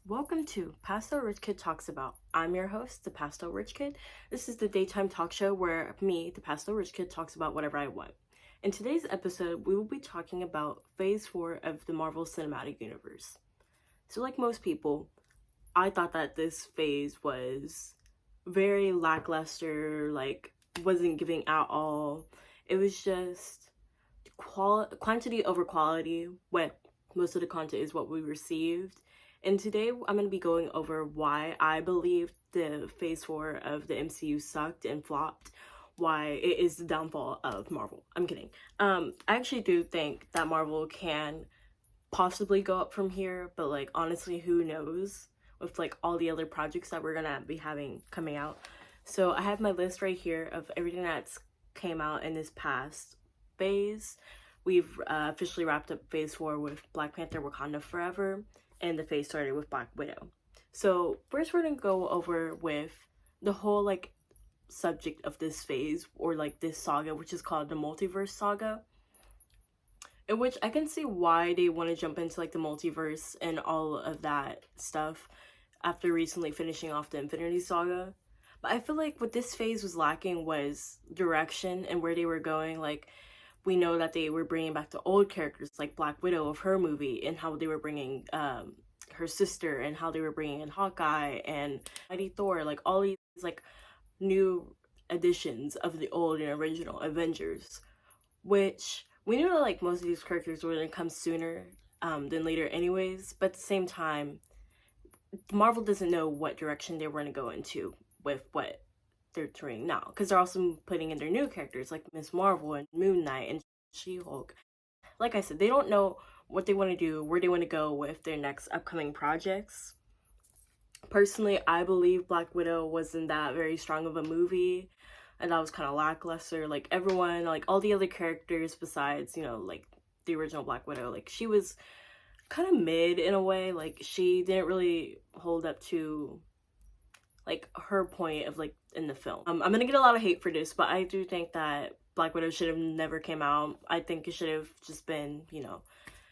Welcome to Pastel Rich Kid Talks About. I'm your host, the Pastel Rich Kid. This is the daytime talk show where me, the Pastel Rich Kid, talks about whatever I want. In today's episode, we will be talking about Phase 4 of the Marvel Cinematic Universe. So like most people, I thought that this phase was very lackluster, wasn't giving at all. It was just quantity over quality. What most of the content is what we received. And today I'm going to be going over why I believe the Phase 4 of the MCU sucked and flopped, why it is the downfall of Marvel. I'm kidding. I actually do think that Marvel can possibly go up from here, but honestly, who knows with all the other projects that we're going to be having coming out. So I have my list right here of everything that's came out in this past phase. We've officially wrapped up Phase 4 with Black Panther Wakanda Forever, and the phase started with Black Widow. So first we're gonna go over with the whole subject of this phase, or this saga, which is called the Multiverse saga, in which I can see why they want to jump into the multiverse and all of that stuff after recently finishing off the Infinity Saga. But I feel like what this phase was lacking was direction and where they were going. We know that they were bringing back the old characters like Black Widow of her movie, and how they were bringing her sister, and how they were bringing in Hawkeye and Mighty Thor, all these new additions of the old and original Avengers, which we knew that most of these characters were going to come sooner than later anyways. But at the same time, Marvel doesn't know what direction they were going to go into with what they're doing now, because they're also putting in their new characters like Miss Marvel and Moon Knight and She-Hulk. Like I said, they don't know what they want to do, where they want to go with their next upcoming projects. Personally, I believe Black Widow wasn't that very strong of a movie, and that was kind of lackluster. Everyone, all the other characters besides, the original Black Widow, she was kind of mid in a way. She didn't really hold up to her point of in the film. I'm gonna get a lot of hate for this, but I do think that Black Widow should have never came out. I think it should have just been,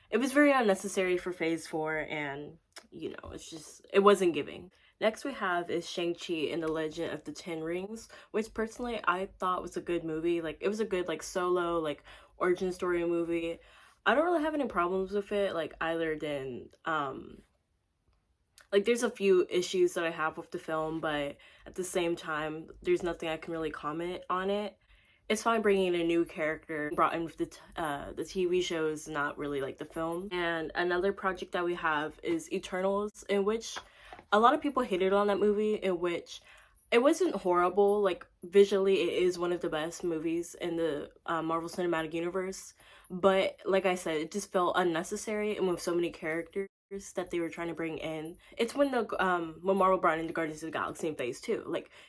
it was very unnecessary for Phase 4, and it wasn't giving. Next we have is Shang-Chi and the Legend of the Ten Rings, which personally I thought was a good movie. It was a good solo origin story movie. I don't really have any problems with it either than there's a few issues that I have with the film, but at the same time, there's nothing I can really comment on it. It's fine bringing in a new character brought in with the TV shows, not really the film. And another project that we have is Eternals, in which a lot of people hated on that movie, in which it wasn't horrible. Visually, it is one of the best movies in the Marvel Cinematic Universe. But like I said, it just felt unnecessary, and with so many characters that they were trying to bring in. It's when Marvel brought in the Guardians of the Galaxy in Phase 2.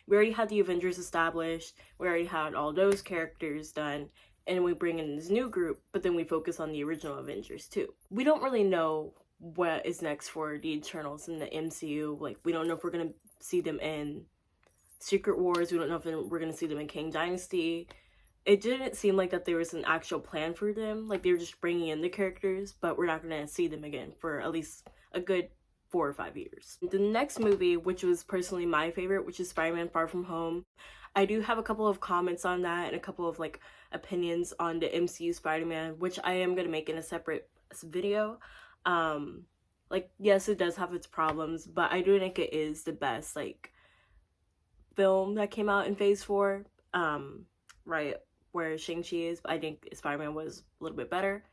We already had the Avengers established, we already had all those characters done, and we bring in this new group, but then we focus on the original Avengers too. We don't really know what is next for the Eternals in the MCU. We don't know if we're gonna see them in Secret Wars. We don't know if we're gonna see them in Kang Dynasty. It didn't seem like that there was an actual plan for them. They were just bringing in the characters, but we're not going to see them again for at least a good 4 or 5 years. The next movie, which was personally my favorite, which is Spider-Man Far From Home. I do have a couple of comments on that and a couple of opinions on the MCU Spider-Man, which I am going to make in a separate video. Yes, it does have its problems, but I do think it is the best film that came out in Phase 4. Right where Shang-Chi is, I think Spider-Man was a little bit better.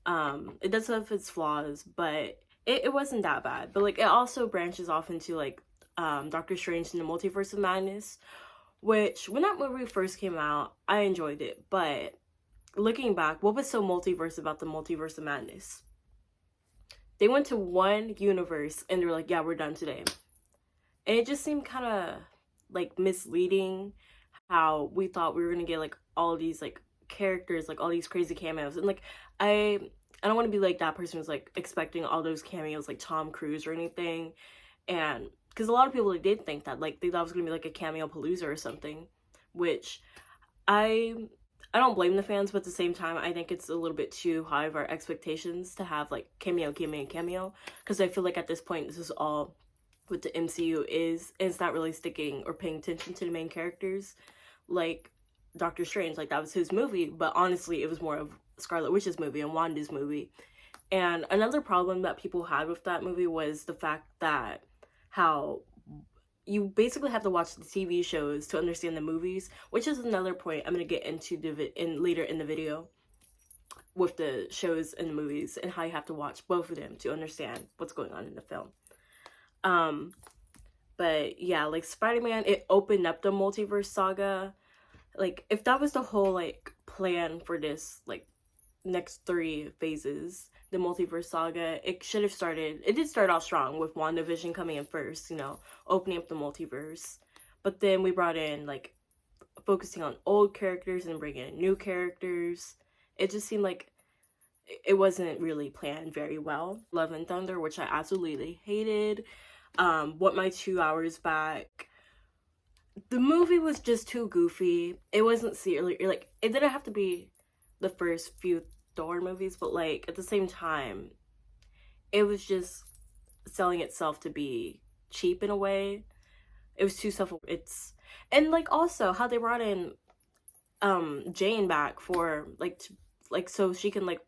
It does have its flaws, but it wasn't that bad. But it also branches off into Doctor Strange and the Multiverse of Madness, which when that movie first came out, I enjoyed it. But looking back, what was so multiverse about the Multiverse of Madness? They went to one universe and they were yeah, we're done today. And it just seemed kind of misleading, how we thought we were gonna get all these characters, all these crazy cameos, and I don't want to be that person who's expecting all those cameos like Tom Cruise or anything, and because a lot of people did think that they thought it was gonna be a cameo palooza or something, which I I don't blame the fans, but at the same time, I think it's a little bit too high of our expectations to have like cameo, because I feel like at this point, this is all what the MCU is, and it's not really sticking or paying attention to the main characters. Like Doctor Strange, like that was his movie, but honestly, it was more of Scarlet Witch's movie and Wanda's movie. And another problem that people had with that movie was the fact that how you basically have to watch the TV shows to understand the movies, which is another point I'm going to get into later in the video with the shows and the movies and how you have to watch both of them to understand what's going on in the film. But yeah, like Spider-Man, it opened up the multiverse saga. Like if that was the whole like plan for this like next 3 phases, the multiverse saga, it did start off strong with WandaVision coming in first, you know, opening up the multiverse. But then we brought in like focusing on old characters and bringing in new characters. It just seemed like it wasn't really planned very well. Love and Thunder, which I absolutely hated. Want My 2 Hours Back. The movie was just too goofy. It wasn't like it didn't have to be the first few Thor movies, but like at the same time, it was just selling itself to be cheap in a way. It was too and like also how they brought in Jane back for like so she can like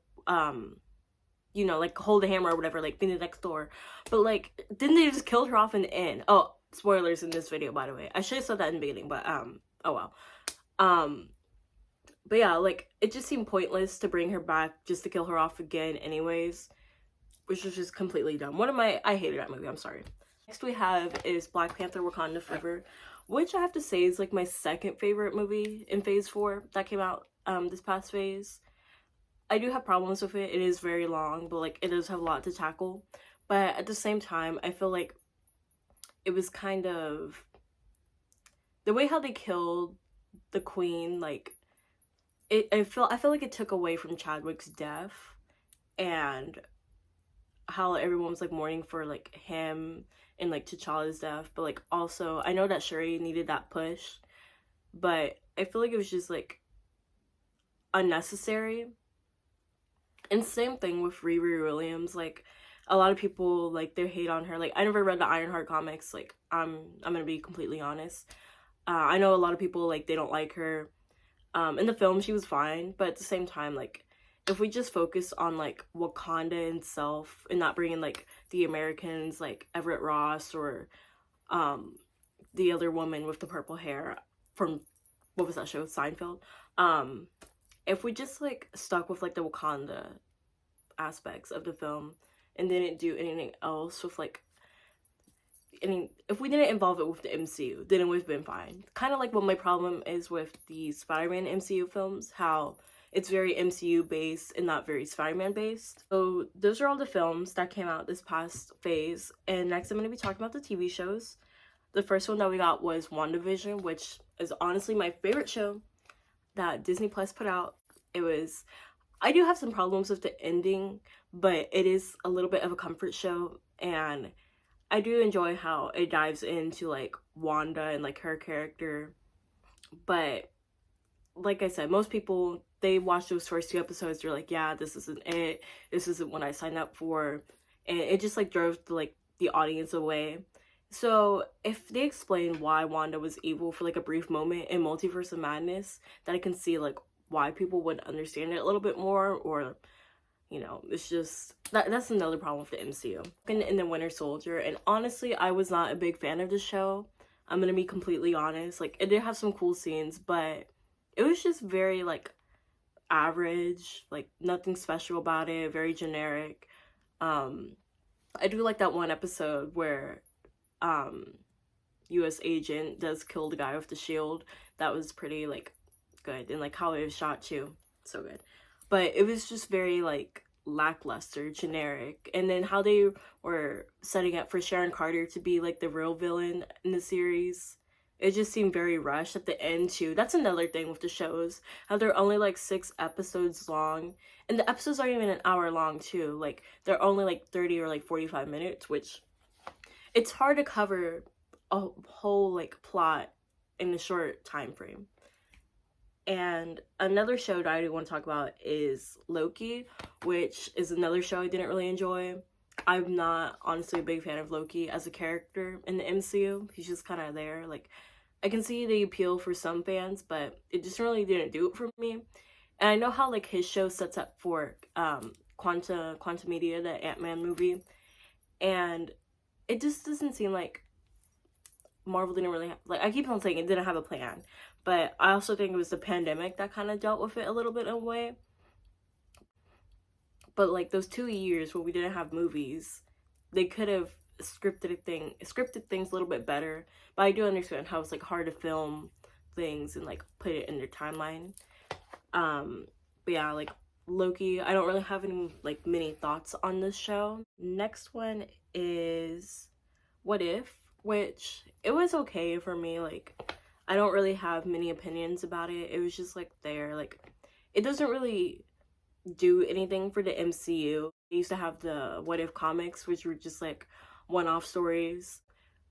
you know, like hold a hammer or whatever, like be the next Thor. But like didn't they just kill her off in the end? Oh, spoilers in this video, by the way. I should have said that in the beginning, but oh well. But yeah, like it just seemed pointless to bring her back just to kill her off again anyways, which was just completely dumb. I hated that movie, I'm sorry. Next we have is Black Panther Wakanda Forever, which I have to say is like my second favorite movie in phase 4 that came out this past phase. I do have problems with it. It is very long, but like it does have a lot to tackle. But at the same time, I feel like it was kind of the way how they killed the queen, like I feel like it took away from Chadwick's death and how everyone was like mourning for like him and like T'Challa's death, but like also I know that Shuri needed that push, but I feel like it was just like unnecessary. And same thing with Riri Williams. Like a lot of people like they hate on her. Like I never read the Ironheart comics. Like I'm gonna be completely honest. I know a lot of people like they don't like her. In the film she was fine, but at the same time, like if we just focus on like Wakanda itself and not bring in like the Americans like Everett Ross or the other woman with the purple hair from what was that show, Seinfeld. If we just like stuck with like the Wakanda aspects of the film and didn't do anything else with like if we didn't involve it with the MCU, then it would have been fine. Kind of like what my problem is with the Spider-Man MCU films, how it's very MCU based and not very Spider-Man based. So those are all the films that came out this past phase, and next I'm going to be talking about the TV shows. The first one that we got was WandaVision, which is honestly my favorite show that Disney Plus put out. I do have some problems with the ending, but it is a little bit of a comfort show, and I do enjoy how it dives into like Wanda and like her character. But like I said, most people, they watch those first 2 episodes, they're like, yeah, this isn't it, this isn't what I signed up for, and it just like drove the audience away. So if they explain why Wanda was evil for like a brief moment in Multiverse of Madness, then I can see like why people would understand it a little bit more, or you know, it's just that's another problem with the MCU. And the Winter Soldier, and honestly I was not a big fan of the show. I'm gonna be completely honest. Like it did have some cool scenes, but it was just very like average, like nothing special about it, very generic. I do like that one episode where US agent does kill the guy with the shield. That was pretty like good, and like how it was shot too, so good. But it was just very like lackluster, generic. And then how they were setting up for Sharon Carter to be like the real villain in the series, it just seemed very rushed at the end too. That's another thing with the shows, how they're only like 6 episodes long, and the episodes aren't even an hour long too. Like they're only like 30 or like 45 minutes, which it's hard to cover a whole like plot in a short time frame. And another show that I do want to talk about is Loki, which is another show I didn't really enjoy. I'm not honestly a big fan of Loki as a character in the MCU. He's just kind of there. Like, I can see the appeal for some fans, but it just really didn't do it for me. And I know how like his show sets up for Quantum Media, the Ant-Man movie, and it just doesn't seem like Marvel didn't really have, like, I keep on saying it didn't have a plan, but I also think it was the pandemic that kind of dealt with it a little bit in a way. But like those 2 years where we didn't have movies, they could have scripted things a little bit better. But I do understand how it's like hard to film things and like put it in their timeline. But yeah, like Loki, I don't really have any like many thoughts on this show. Next one is What If, which it was okay for me. Like, I don't really have many opinions about it. It was just like there, like, it doesn't really do anything for the MCU. They used to have the What If comics, which were just like one-off stories,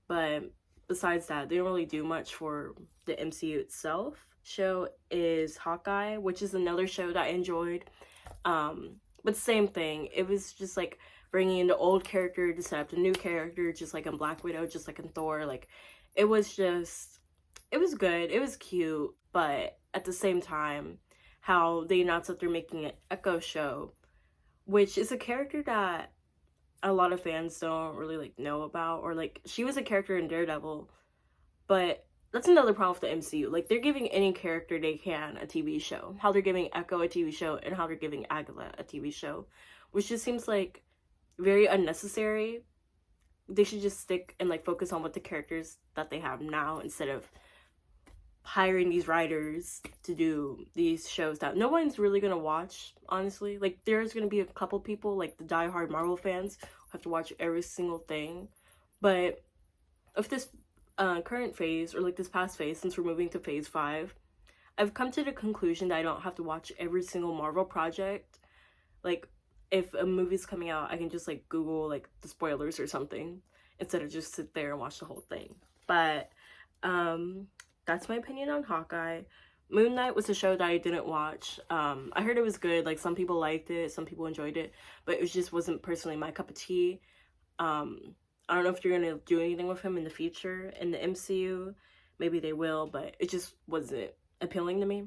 but besides that, they don't really do much for the MCU itself. Show is Hawkeye, which is another show that I enjoyed. But same thing. It was just like bringing in the old character to set up the new character, just like in Black Widow, just like in Thor. Like, it was good. It was cute, but at the same time, how they announced that they're making an Echo show, which is a character that a lot of fans don't really like know about, or like she was a character in Daredevil, but that's another problem with the MCU. Like, they're giving any character they can a TV show. How they're giving Echo a TV show and how they're giving Agatha a TV show, which just seems like very unnecessary. They should just stick and like focus on what the characters that they have now, instead of hiring these writers to do these shows that no one's really gonna watch, honestly. Like, there's gonna be a couple people, like the diehard Marvel fans, who have to watch every single thing. But if this current phase, or like this past phase, since we're moving to phase 5, I've come to the conclusion that I don't have to watch every single Marvel project. Like, if a movie's coming out, I can just like Google like the spoilers or something, instead of just sit there and watch the whole thing. But that's my opinion on Hawkeye. Moon Knight was a show that I didn't watch. I heard it was good. Like, some people liked it, some people enjoyed it, but it just wasn't personally my cup of tea. I don't know if you're gonna do anything with him in the future in the MCU. Maybe they will, but it just wasn't appealing to me.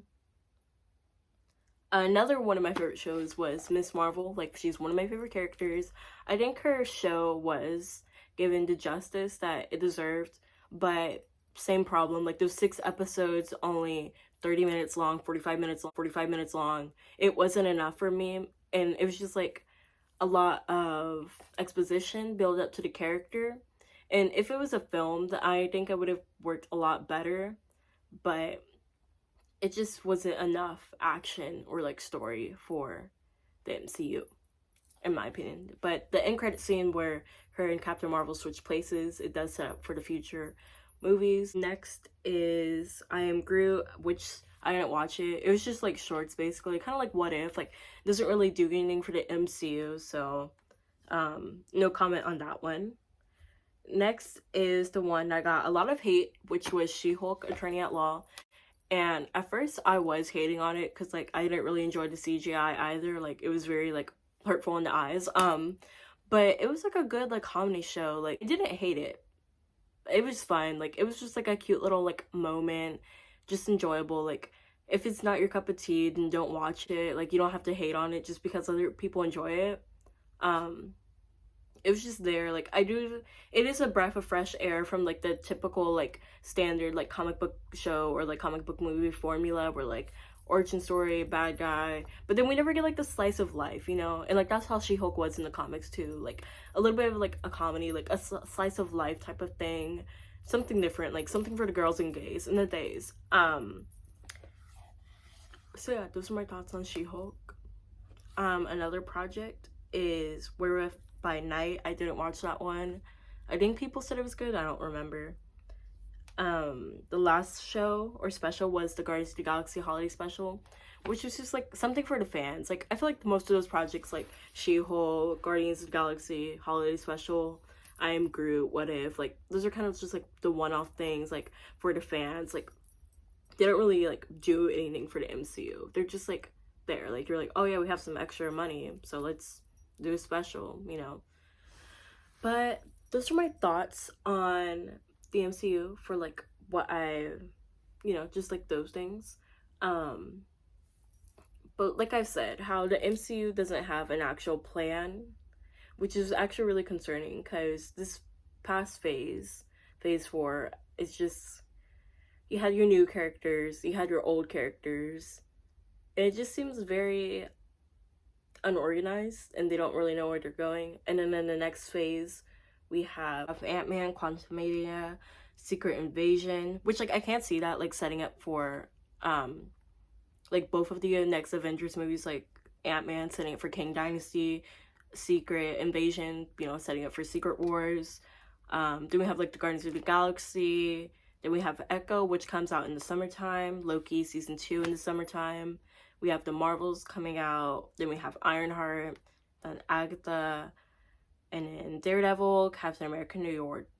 Another one of my favorite shows was Miss Marvel. Like, she's one of my favorite characters. I think her show was given the justice that it deserved, but same problem. Like, those 6 episodes, only 30 minutes long, 45 minutes long. It wasn't enough for me, and it was just like a lot of exposition build up to the character. And if it was a film, I think I would have worked a lot better, but it just wasn't enough action or like story for the MCU, in my opinion. But the end credit scene where her and Captain Marvel switch places, it does set up for the future movies. Next is I Am Groot, which I didn't watch it. It was just like shorts, basically, kind of like What If. Like, doesn't really do anything for the MCU, so no comment on that one. Next is the one that got a lot of hate, which was She-Hulk Attorney at Law. And at first I was hating on it because like I didn't really enjoy the CGI either. Like, it was very like hurtful in the eyes. But it was like a good like comedy show. Like, I didn't hate it. It was fun. Like, it was just like a cute little like moment, just enjoyable. Like, if it's not your cup of tea, then don't watch it. Like, you don't have to hate on it just because other people enjoy it. It was just there. Like, it is a breath of fresh air from like the typical like standard like comic book show or like comic book movie formula, where like origin story, bad guy, but then we never get like the slice of life, you know. And like, that's how She-Hulk was in the comics too. Like, a little bit of like a comedy, like a slice of life type of thing, something different, like something for the girls and gays in the days. So yeah, those are my thoughts on She-Hulk. Another project is Werewolf by Night. I didn't watch that one. I think people said it was good. I don't remember. The last show or special was the Guardians of the Galaxy holiday special, which was just like something for the fans. Like, I feel like most of those projects, like She-Hulk, Guardians of the Galaxy holiday special, I Am Groot, What If, like those are kind of just like the one-off things like for the fans. Like, they don't really like do anything for the MCU. They're just like there. Like you're like, oh yeah, we have some extra money, so let's do a special, you know. But those are my thoughts on the MCU for like what I, you know, just like those things. But like I've said, how the MCU doesn't have an actual plan, which is actually really concerning because this past phase 4, it's just, you had your new characters, you had your old characters, and it just seems very unorganized and they don't really know where they're going. And then in the next phase, we have Ant-Man, Quantumania, Secret Invasion, which like I can't see that like setting up for like both of the next Avengers movies, like Ant-Man setting up for King Dynasty, Secret Invasion, you know, setting up for Secret Wars. Then we have like the Guardians of the Galaxy. Then we have Echo, which comes out in the summertime. Loki season 2 in the summertime. We have the Marvels coming out. Then we have Ironheart, then Agatha, and then Daredevil, Captain America,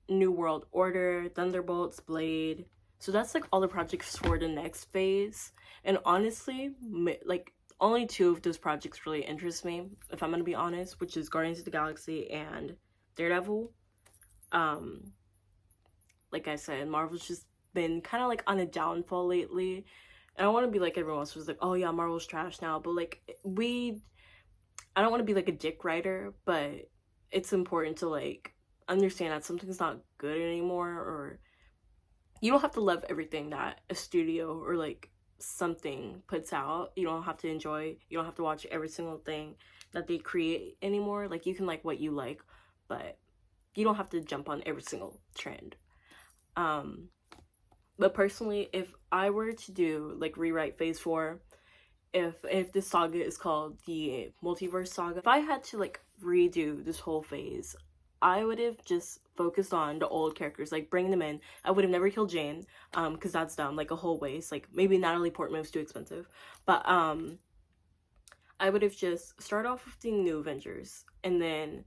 New World Order, Thunderbolts, Blade. So that's like all the projects for the next phase. And honestly, like only 2 of those projects really interest me, if I'm gonna be honest, which is Guardians of the Galaxy and Daredevil. Like I said, Marvel's just been kind of like on a downfall lately. And I don't want to be like everyone else was like, oh yeah, Marvel's trash now. But like I don't want to be like a dick writer, but it's important to like understand that something's not good anymore, or you don't have to love everything that a studio or like something puts out. You don't have to enjoy, you don't have to watch every single thing that they create anymore. Like you can like what you like, but you don't have to jump on every single trend. But personally, if I were to do like rewrite phase 4, if this saga is called the Multiverse saga, if I had to like redo this whole phase, I would have just focused on the old characters, like bring them in. I would have never killed Jane, because that's dumb, like a whole waste. Like maybe Natalie Portman was too expensive, but I would have just started off with the new Avengers and then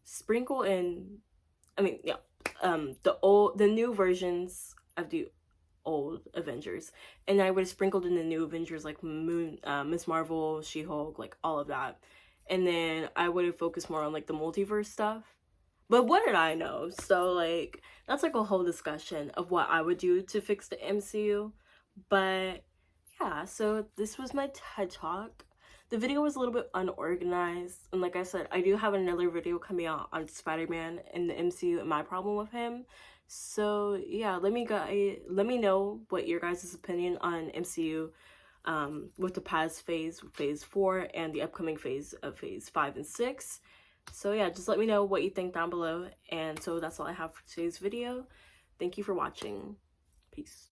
sprinkle in, the new versions of the old Avengers, and I would have sprinkled in the new Avengers like Miss Marvel, She-Hulk, like all of that, and then I would have focused more on like the multiverse stuff. But what did I know? So like that's like a whole discussion of what I would do to fix the MCU. But yeah, so this was my TED Talk. The video was a little bit unorganized, and like I said, I do have another video coming out on Spider-Man and the MCU and my problem with him. So yeah, let me know what your guys' opinion on MCU with the past phase 4 and the upcoming phase of phase 5 and 6. So yeah, just let me know what you think down below. And so that's all I have for today's video. Thank you for watching. Peace.